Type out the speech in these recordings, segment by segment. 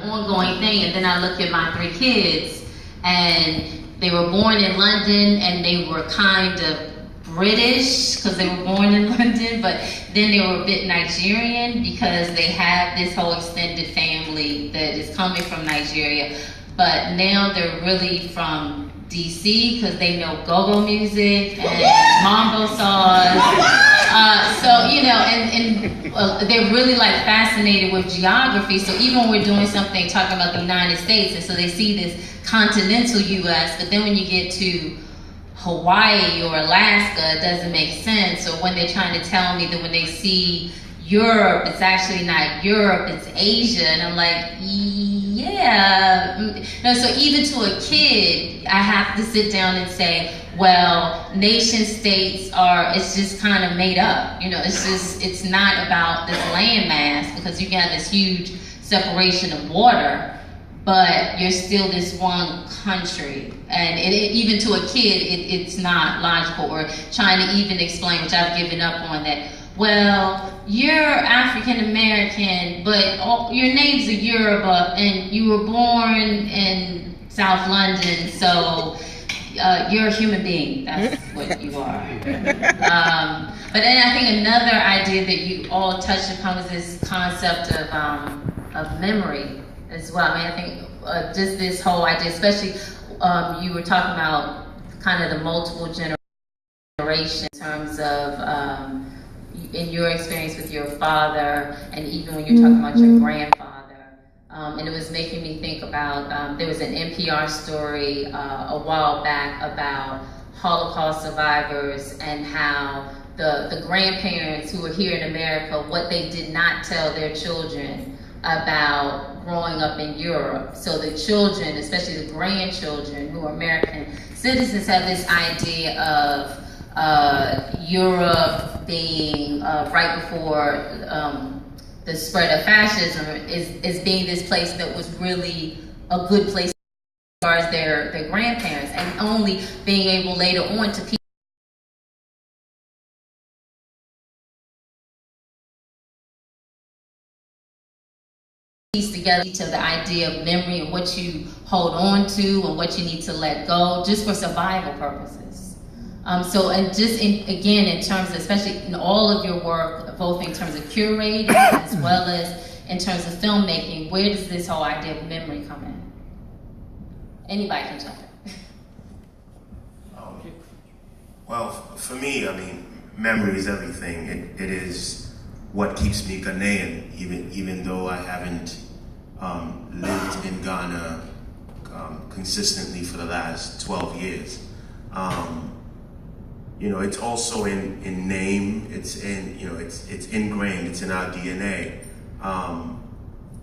ongoing thing. And then I look at my 3 kids, and they were born in London, and they were kind of British because they were born in London, but then they were a bit Nigerian because they have this whole extended family that is coming from Nigeria. But now they're really from DC because they know go-go music and mambo songs. So, you know, and they're really like fascinated with geography. So even when we're doing something talking about the United States, and so they see this continental US, but then when you get to Hawaii or Alaska, it doesn't make sense. Or when they're trying to tell me that when they see Europe, it's actually not Europe, it's Asia. And I'm like, yeah. No, so even to a kid, I have to sit down and say, well, nation states are, it's just kind of made up. You know, it's not about this landmass because you got this huge separation of water, but you're still this one country. And even to a kid, it's not logical. Or trying to even explain, which I've given up on, that, well, you're African American, but your name's a Yoruba, and you were born in South London, so you're a human being. That's what you are. But then I think another idea that you all touched upon was this concept of memory as well. I mean, I think just this whole idea, especially you were talking about kind of the multiple generations in terms of in your experience with your father, and even when you're talking about your grandfather. And it was making me think about, there was an NPR story a while back about Holocaust survivors and how the grandparents who were here in America, what they did not tell their children about growing up in Europe. So the children, especially the grandchildren who are American citizens, have this idea of Europe being right before the spread of fascism is being this place that was really a good place as far as their grandparents, and only being able later on to piece together to the idea of memory and what you hold on to and what you need to let go just for survival purposes. So, and just again, in terms of, especially in all of your work, both in terms of curating as well as in terms of filmmaking, where does this whole idea of memory come in? Anybody can jump in. Well, for me, I mean, memory is everything. It is what keeps me Ghanaian, even though I haven't lived in Ghana consistently for the last 12 years. You know, it's also in name. It's in, you know, it's ingrained. It's in our DNA.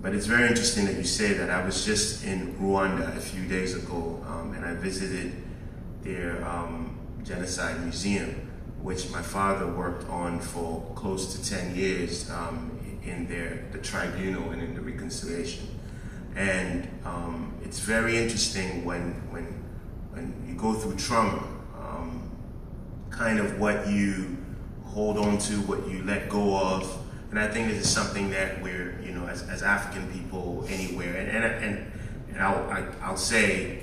But it's very interesting that you say that. I was just in Rwanda a few days ago, and I visited their genocide museum, which my father worked on for close to 10 years in the tribunal and in the reconciliation. And it's very interesting when you go through trauma, kind of what you hold on to, what you let go of. And I think this is something that we're, you know, as African people anywhere, and I'll say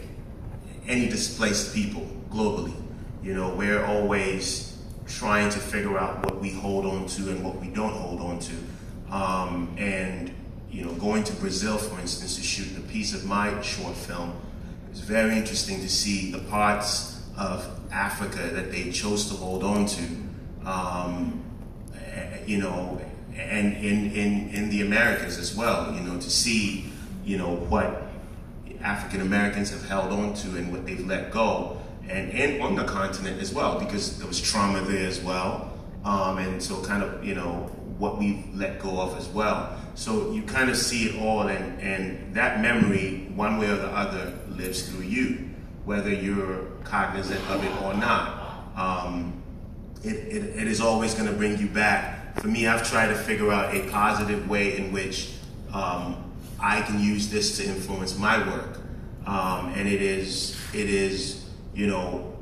any displaced people globally, you know, we're always trying to figure out what we hold on to and what we don't hold on to. And, you know, going to Brazil, for instance, to shoot a piece of my short film, it was very interesting to see the parts of Africa that they chose to hold on to, you know, and in the Americas as well, you know, to see, you know, what African Americans have held on to and what they've let go, and on the continent as well, because there was trauma there as well, and so kind of, you know, what we've let go of as well. So you kind of see it all, and that memory, one way or the other, lives through you, whether you're cognizant of it or not. It is always going to bring you back. For me, I've tried to figure out a positive way in which I can use this to influence my work, and it is you know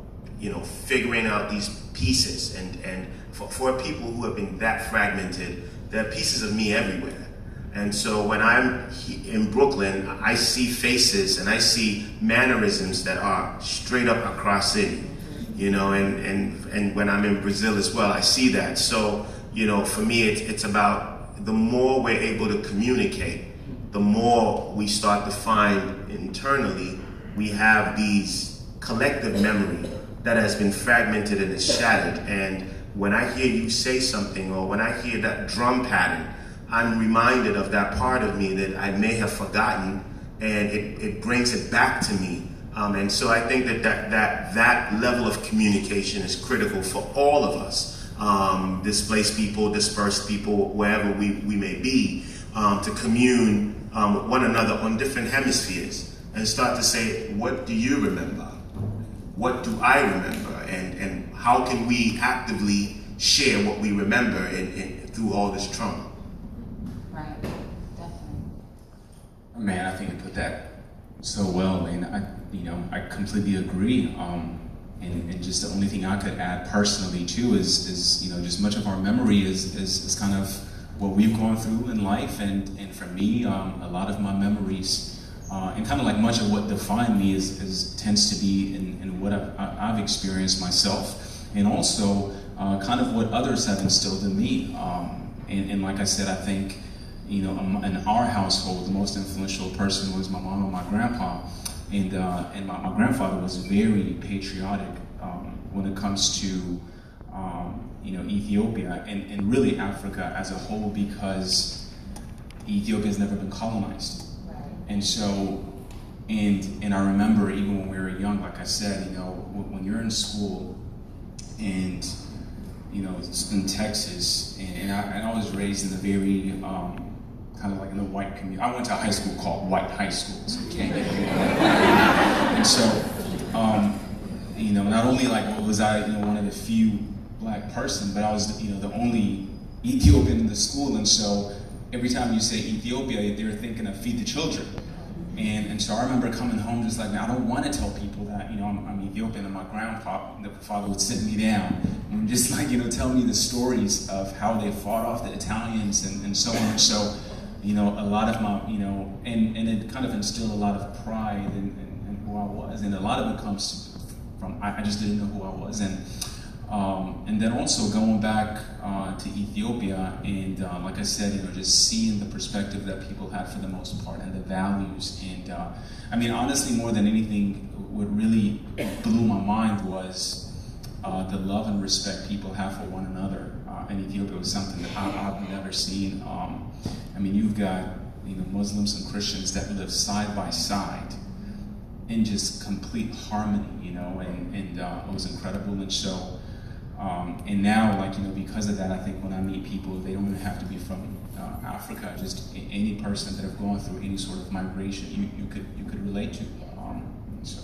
figuring out these pieces, and for people who have been that fragmented, there are pieces of me everywhere. And so when I'm in Brooklyn, I see faces and I see mannerisms that are straight up across city, you know, and when I'm in Brazil as well, I see that. So, you know, for me, it's about the more we're able to communicate, the more we start to find internally, we have these collective memory that has been fragmented and is shattered. And when I hear you say something, or when I hear that drum pattern, I'm reminded of that part of me that I may have forgotten, and it brings it back to me. And so I think that level of communication is critical for all of us, displaced people, dispersed people, wherever we may be, to commune with one another on different hemispheres and start to say, what do you remember? What do I remember? And how can we actively share what we remember through all this trauma? Right, definitely. Man, I think you put that so well, and I completely agree. And just the only thing I could add personally too is just much of our memory is kind of what we've gone through in life, and for me, a lot of my memories and kind of like much of what defined me tends to be in what I've experienced myself, and also kind of what others have instilled in me. And like I said, I think, in our household, the most influential person was my mom and my grandpa. And my grandfather was very patriotic when it comes to Ethiopia and really Africa as a whole, because Ethiopia has never been colonized. Right. And so, and I remember even when we were young, like I said, when you're in school and in Texas, and I was raised in a very kind of like in a white community. I went to a high school called White High School, so you can't get me. And so, not only was I one of the few black person, but I was the only Ethiopian in the school, and so every time you say Ethiopia, they're thinking of feed the children. And so I remember coming home just like, I don't want to tell people that I'm Ethiopian, and my grandfather would sit me down and just tell me the stories of how they fought off the Italians and so on. And so a lot of my and it kind of instilled a lot of pride in who I was, and a lot of it comes from I just didn't know who I was, and then also going back to Ethiopia, and like I said, just seeing the perspective that people had for the most part, and the values, and honestly, more than anything, what really blew my mind was the love and respect people have for one another in Ethiopia was something that I've never seen. You've got Muslims and Christians that live side by side in just complete harmony, and it was incredible. And so, and now, because of that, I think when I meet people, they don't even have to be from Africa. Just any person that have gone through any sort of migration, you could relate to. So.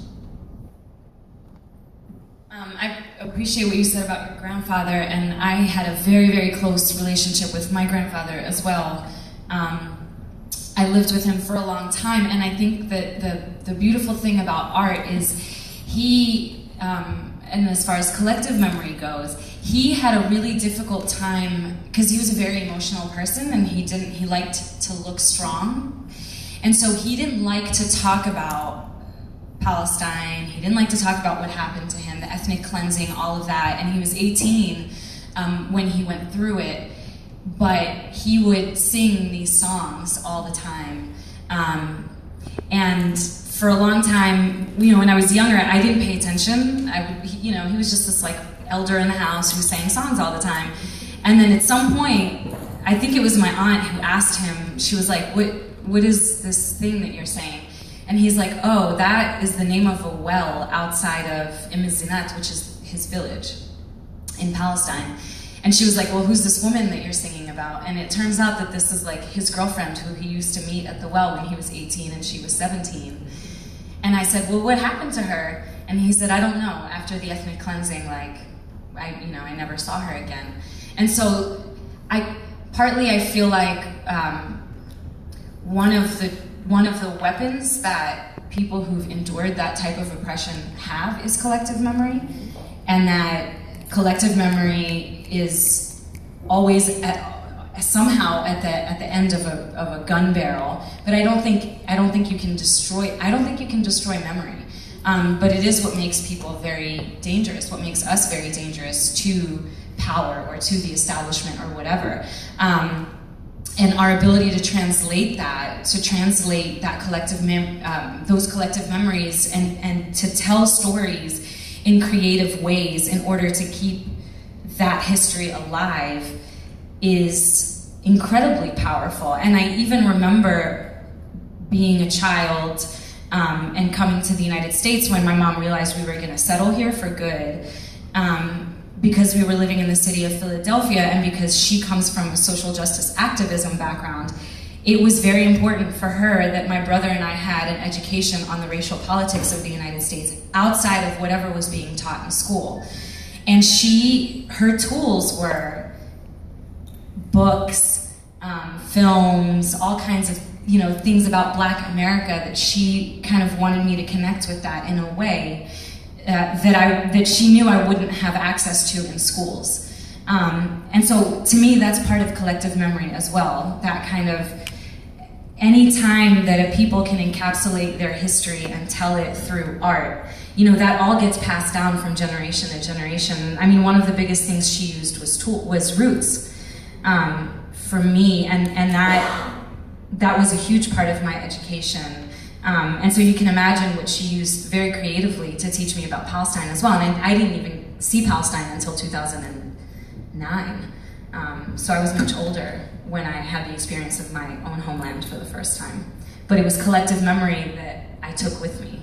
I appreciate what you said about your grandfather, and I had a very, very close relationship with my grandfather as well. I lived with him for a long time, and I think that the beautiful thing about art is he, and as far as collective memory goes, he had a really difficult time because he was a very emotional person, and he liked to look strong, and so he didn't like to talk about Palestine. He didn't like to talk about what happened to him, the ethnic cleansing, all of that, and he was 18 when he went through it. But he would sing these songs all the time. And for a long time, when I was younger, I didn't pay attention. He was just this elder in the house who sang songs all the time. And then at some point, I think it was my aunt who asked him, she was like, what is this thing that you're saying? And he's like, oh, that is the name of a well outside of Imizinat, which is his village in Palestine. And she was like, well, who's this woman that you're singing about? And it turns out that this is his girlfriend who he used to meet at the well when he was 18 and she was 17. And I said, well, what happened to her? And he said, I don't know. After the ethnic cleansing, I never saw her again. And so I feel like one of the weapons that people who've endured that type of oppression have is collective memory, and that collective memory is always somehow at the end of a gun barrel. But I don't think you can destroy memory. But it is what makes people very dangerous, what makes us very dangerous to power or to the establishment or whatever. And our ability to translate that collective those collective memories and to tell stories in creative ways in order to keep that history alive is incredibly powerful. And I even remember being a child and coming to the United States when my mom realized we were going to settle here for good, because we were living in the city of Philadelphia and because she comes from a social justice activism background. It was very important for her that my brother and I had an education on the racial politics of the United States outside of whatever was being taught in school. And her tools were books, films, all kinds of things about Black America that she kind of wanted me to connect with that in a way that she knew I wouldn't have access to in schools. And so to me, that's part of collective memory as well. That kind of, any time that a people can encapsulate their history and tell it through art, that all gets passed down from generation to generation. I mean, one of the biggest things she used was roots for me, and that was a huge part of my education. And so you can imagine what she used very creatively to teach me about Palestine as well. And I didn't even see Palestine until 2009. So I was much older when I had the experience of my own homeland for the first time. But it was collective memory that I took with me.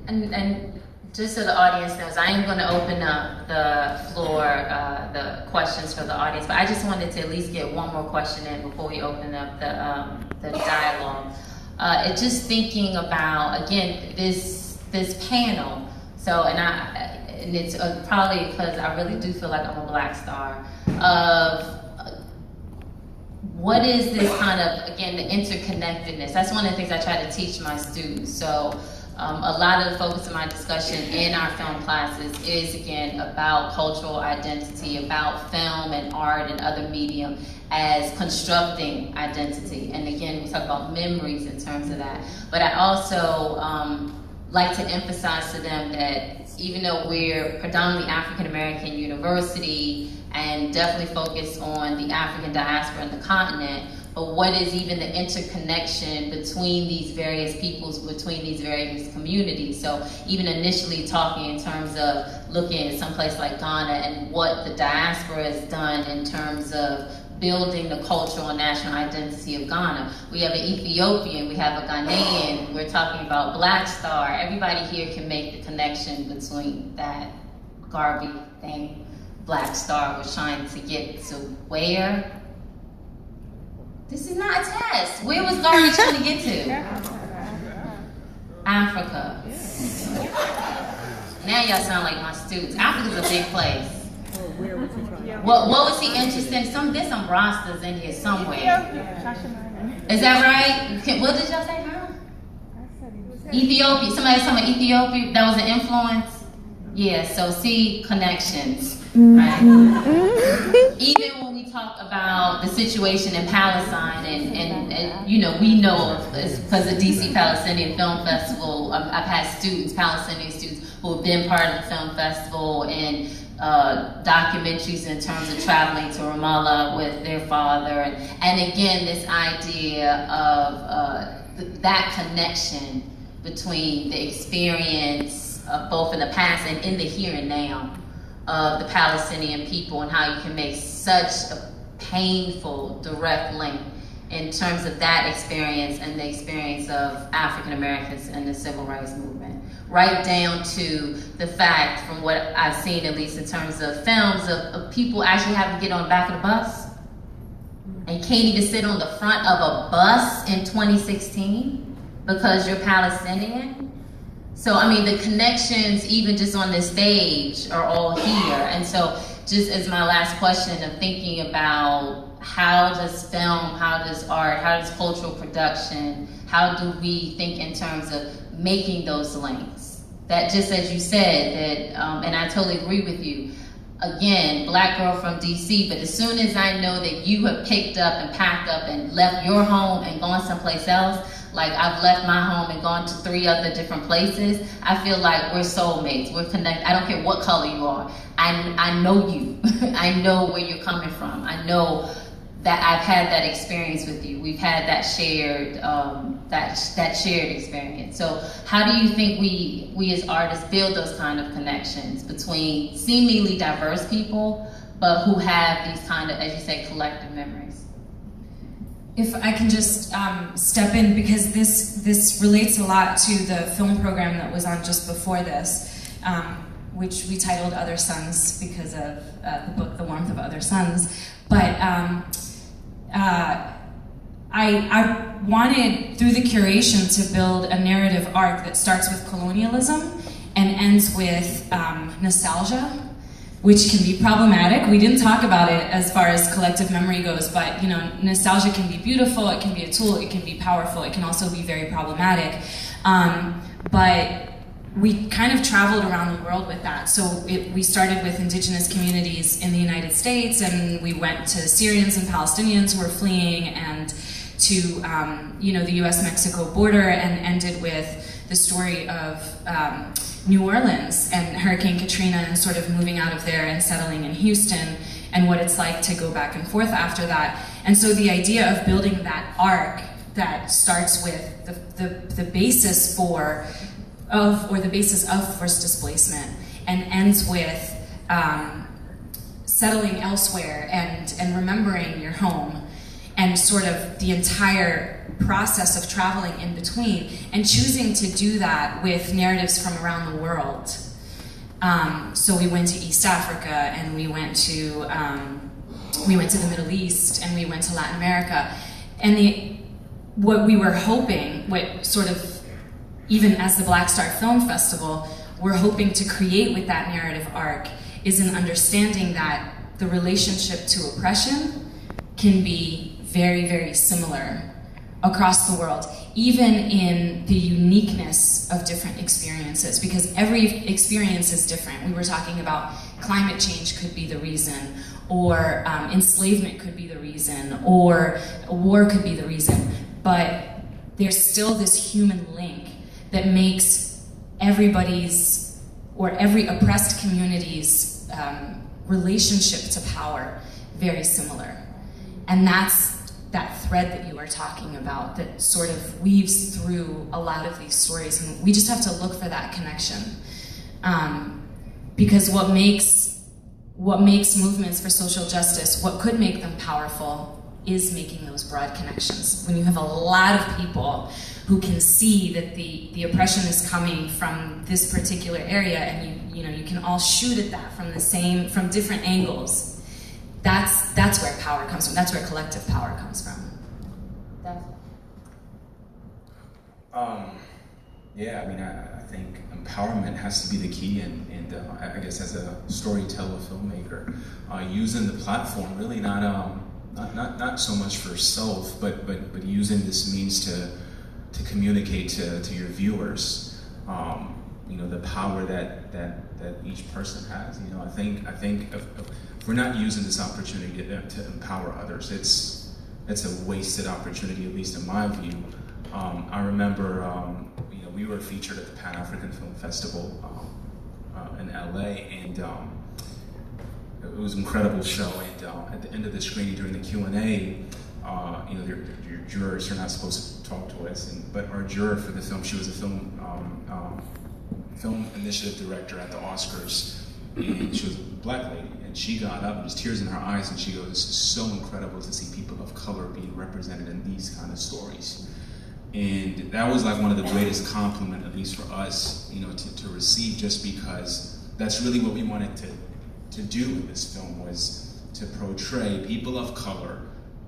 And just so the audience knows, I am going to open up the floor, the questions for the audience, but I just wanted to at least get one more question in before we open up the dialogue. Just thinking about, again, this panel. So, and it's probably because I really do feel like I'm a BlackStar, of what is this kind of, again, the interconnectedness. That's one of the things I try to teach my students. So a lot of the focus of my discussion in our film classes is, again, about cultural identity, about film and art and other medium as constructing identity. And again, we talk about memories in terms of that. But I also like to emphasize to them that even though we're predominantly African American university and definitely focused on the African diaspora and the continent, but what is even the interconnection between these various peoples, between these various communities? So even initially talking in terms of looking at someplace like Ghana and what the diaspora has done in terms of building the cultural and national identity of Ghana. We have an Ethiopian, we have a Ghanaian, we're talking about BlackStar. Everybody here can make the connection between that Garvey thing. BlackStar was trying to get to where? This is not a test. Where was Garvey trying to get to? Africa. Now y'all sound like my students. Africa's a big place. What was he interested in? There's some Rastas in here somewhere. Is that right? What did y'all say, huh? Ethiopia. Somebody talking about Ethiopia. That was an influence? Yeah, so see connections. Right? Even when we talk about the situation in Palestine, and we know because of DC Palestinian Film Festival, I've had students, Palestinian students, who have been part of the film festival and documentaries in terms of traveling to Ramallah with their father, and again, this idea of that connection between the experience both in the past and in the here and now of the Palestinian people, and how you can make such a painful direct link in terms of that experience and the experience of African Americans in the civil rights movement, right down to the fact, from what I've seen at least in terms of films, of people actually having to get on the back of the bus and can't even sit on the front of a bus in 2016 because you're Palestinian. So, I mean, the connections, even just on this stage, are all here. And so, just as my last question of thinking about how does film, how does art, how does cultural production, how do we think in terms of making those links? That, just as you said, that, and I totally agree with you, again, black girl from DC, but as soon as I know that you have picked up and packed up and left your home and gone someplace else, like I've left my home and gone to 3 other different places, I feel like we're soulmates, we're connected. I don't care what color you are. I know you. I know where you're coming from. I know that I've had that experience with you. We've had that shared that shared experience. So how do you think we as artists build those kind of connections between seemingly diverse people, but who have these kind of, as you say, collective memories? If I can just step in, because this relates a lot to the film program that was on just before this, which we titled Other Suns because of the book The Warmth of Other Suns. But I wanted, through the curation, to build a narrative arc that starts with colonialism and ends with nostalgia, which can be problematic. We didn't talk about it as far as collective memory goes, but nostalgia can be beautiful, it can be a tool, it can be powerful, it can also be very problematic. But we kind of traveled around the world with that. So we started with indigenous communities in the United States, and we went to Syrians and Palestinians who were fleeing, and to the U.S.-Mexico border, and ended with the story of New Orleans and Hurricane Katrina, and sort of moving out of there and settling in Houston, and what it's like to go back and forth after that. And so the idea of building that arc that starts with the basis the basis of forced displacement, and ends with settling elsewhere and remembering your home, and sort of the entire process of traveling in between, and choosing to do that with narratives from around the world. So we went to East Africa, and we went to the Middle East, and we went to Latin America. And what we were hoping, what sort of, even as the BlackStar Film Festival, we're hoping to create with that narrative arc, is an understanding that the relationship to oppression can be very, very similar across the world, even in the uniqueness of different experiences, because every experience is different. We were talking about climate change could be the reason, or enslavement could be the reason, or war could be the reason, but there's still this human link that makes everybody's, or every oppressed community's relationship to power very similar. And that's that thread that you were talking about that sort of weaves through a lot of these stories, and we just have to look for that connection. Because what makes movements for social justice, what could make them powerful, is making those broad connections. When you have a lot of people who can see that the oppression is coming from this particular area, and you can all shoot at that from different angles. That's where power comes from. That's where collective power comes from. Yeah, I mean, I think empowerment has to be the key, and I guess as a storyteller, filmmaker, using the platform really not so much for self, but using this means to communicate to your viewers, the power that each person has. I think if we're not using this opportunity to empower others, it's a wasted opportunity, at least in my view. I remember, we were featured at the Pan-African Film Festival in LA, and it was an incredible show. And at the end of the screening, during the Q&A, your jurors are not supposed to talk to us, but our juror for the film, she was a film initiative director at the Oscars, and she was a black lady, and she got up, there's tears in her eyes, and she goes, "This is so incredible to see people of color being represented in these kind of stories." And that was like one of the greatest compliments, at least for us, to receive, just because that's really what we wanted to do in this film, was to portray people of color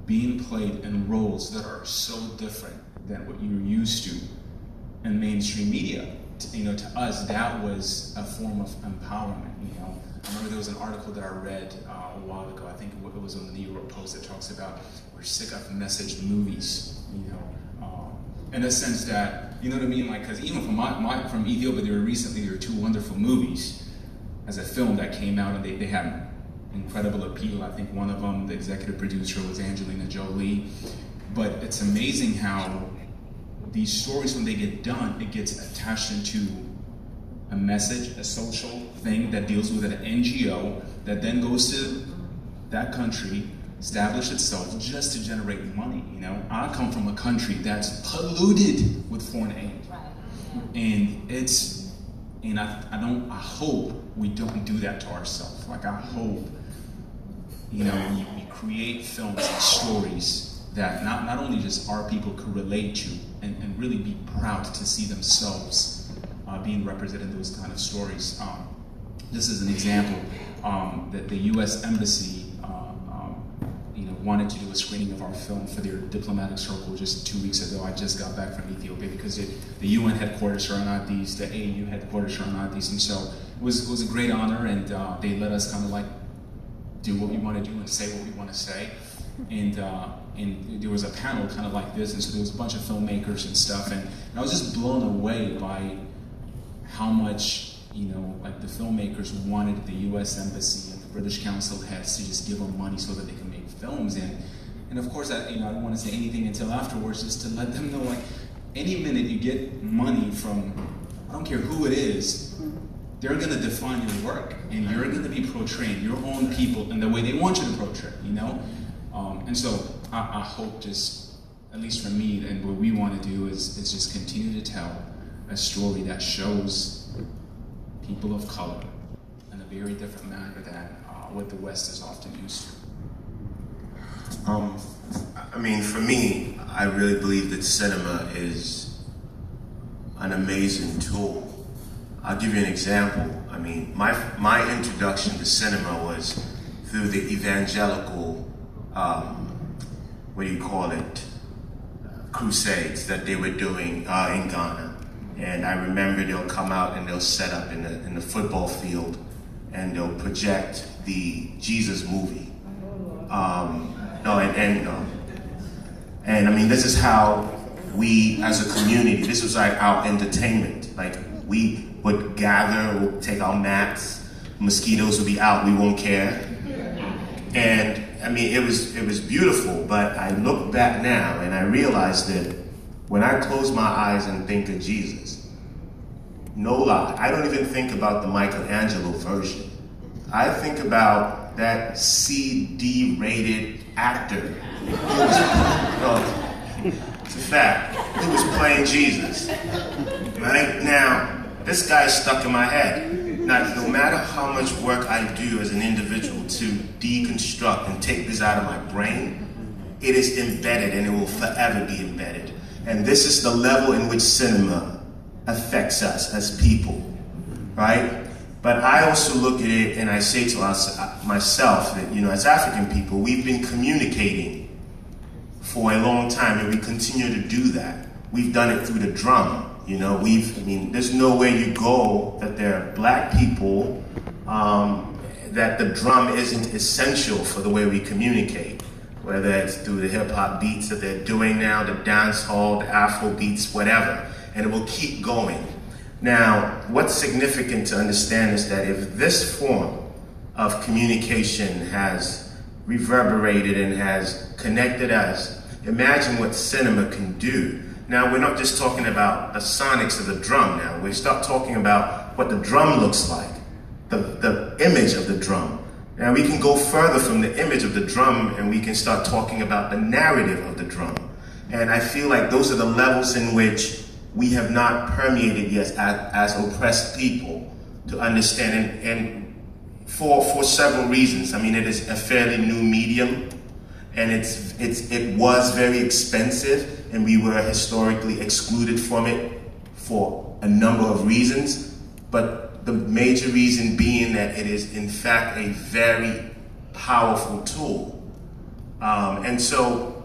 being played in roles that are so different than what you're used to in mainstream media. To us, that was a form of empowerment. I remember there was an article that I read a while ago. I think it was on the New York Post, that talks about we're sick of message movies. In a sense that, you know what I mean? Like, because even from Ethiopia, there were 2 wonderful movies, as a film that came out, and they had incredible appeal. I think one of them, the executive producer, was Angelina Jolie. But it's amazing how these stories, when they get done, it gets attached into a message, a social thing that deals with an NGO that then goes to that country, establish itself just to generate money. You know, I come from a country that's polluted with foreign aid, and I hope we don't do that to ourselves. Like, I hope, you know, we create films and stories that not only just our people could relate to and really be proud to see themselves being represented in those kind of stories. This is an example that the U.S. Embassy wanted to do a screening of our film for their diplomatic circle just 2 weeks ago. I just got back from Ethiopia because the UN headquarters are not these, the AU headquarters are not these, and so it was a great honor, and they let us kind of like do what we want to do and say what we want to say. And there was a panel kind of like this, and so there was a bunch of filmmakers and stuff, and I was just blown away by how much, you know, like the filmmakers wanted the U.S. Embassy and the British Council heads to just give them money so that they can make films. And of course, I don't want to say anything until afterwards, just to let them know, like, any minute you get money from, I don't care who it is, they're going to define your work, and you're going to be portraying your own people in the way they want you to portray, you know? And so I hope, just, at least for me, and what we want to do is just continue to tell a story that shows people of color in a very different manner than what the West is often used to. I mean, for me, I really believe that cinema is an amazing tool. I'll give you an example. I mean, my introduction to cinema was through the evangelical, crusades that they were doing in Ghana. And I remember they'll come out and they'll set up in the football field and they'll project the Jesus movie. And I mean, this is how we as a community, this was like our entertainment. Like, we would gather, we'll take our mats, mosquitoes would be out, we won't care. And I mean, it was beautiful, but I look back now and I realize that when I close my eyes and think of Jesus, no lie, I don't even think about the Michelangelo version. I think about that CD-rated actor. It's a fact. Who was playing Jesus? Right now, this guy's stuck in my head. Now, no matter how much work I do as an individual to deconstruct and take this out of my brain, it is embedded and it will forever be embedded. And this is the level in which cinema affects us as people, right? But I also look at it and I say to myself that, you know, as African people, we've been communicating for a long time, and we continue to do that. We've done it through the drum. You know, there's nowhere you go that there are black people that the drum isn't essential for the way we communicate. Whether it's through the hip hop beats that they're doing now, the dance hall, the Afro beats, whatever, and it will keep going. Now, what's significant to understand is that if this form of communication has reverberated and has connected us, imagine what cinema can do. Now, we're not just talking about the sonics of the drum now. We start talking about what the drum looks like, the image of the drum. Now, we can go further from the image of the drum and we can start talking about the narrative of the drum. And I feel like those are the levels in which we have not permeated yet as oppressed people to understand, and for several reasons. I mean, it is a fairly new medium, and it was very expensive, and we were historically excluded from it for a number of reasons, but the major reason being that it is in fact a very powerful tool. And so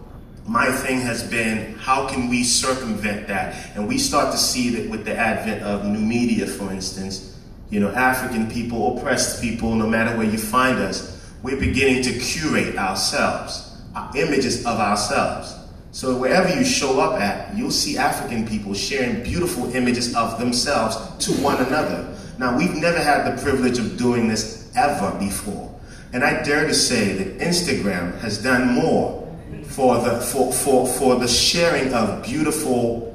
my thing has been, how can we circumvent that? And we start to see that with the advent of new media, for instance, you know, African people, oppressed people, no matter where you find us, we're beginning to curate ourselves, images of ourselves. So wherever you show up at, you'll see African people sharing beautiful images of themselves to one another. Now, we've never had the privilege of doing this ever before. And I dare to say that Instagram has done more for the sharing of beautiful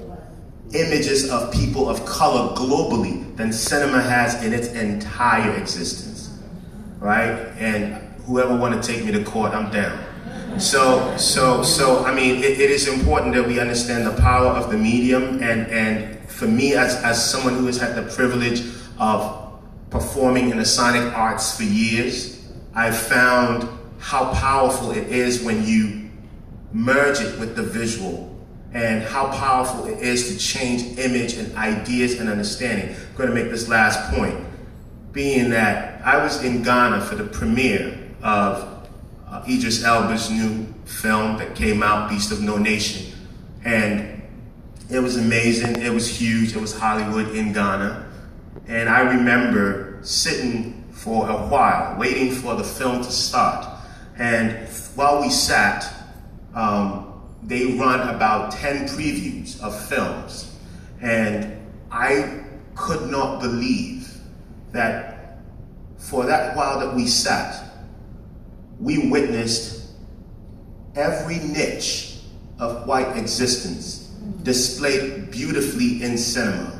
images of people of color globally than cinema has in its entire existence, right? And whoever want to take me to court, I'm down. So I mean, it is important that we understand the power of the medium, and for me, as someone who has had the privilege of performing in the sonic arts for years, I've found how powerful it is when you merge it with the visual, and how powerful it is to change image and ideas and understanding. I'm going to make this last point, being that I was in Ghana for the premiere of Idris Elba's new film that came out, Beast of No Nation. And it was amazing, it was huge, it was Hollywood in Ghana. And I remember sitting for a while, waiting for the film to start. And while we sat, they run about 10 previews of films. And I could not believe that for that while that we sat, we witnessed every niche of white existence displayed beautifully in cinema.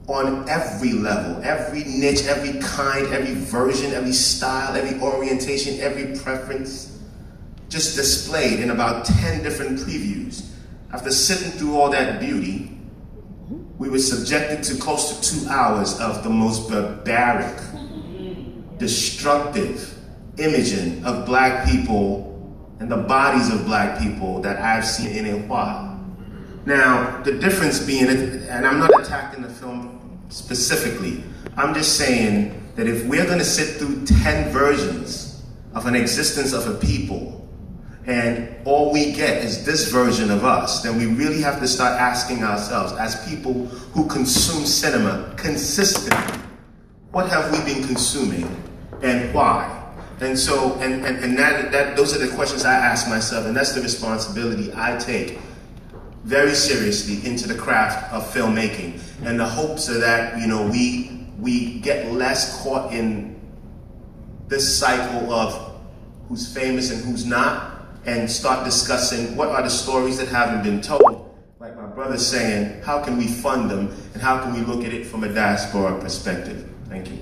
On every level, every niche, every kind, every version, every style, every orientation, every preference, just displayed in about 10 different previews. After sitting through all that beauty, we were subjected to close to 2 hours of the most barbaric, destructive imaging of black people and the bodies of black people that I've seen in a while. Now, the difference being, and I'm not attacking the film specifically, I'm just saying that if we're going to sit through 10 versions of an existence of a people, and all we get is this version of us, then we really have to start asking ourselves, as people who consume cinema consistently, what have we been consuming and why? And so, those are the questions I ask myself, and that's the responsibility I take very seriously into the craft of filmmaking. And the hopes are that, you know, we get less caught in this cycle of who's famous and who's not, and start discussing what are the stories that haven't been told. Like my brother's saying, how can we fund them, and how can we look at it from a diaspora perspective? Thank you.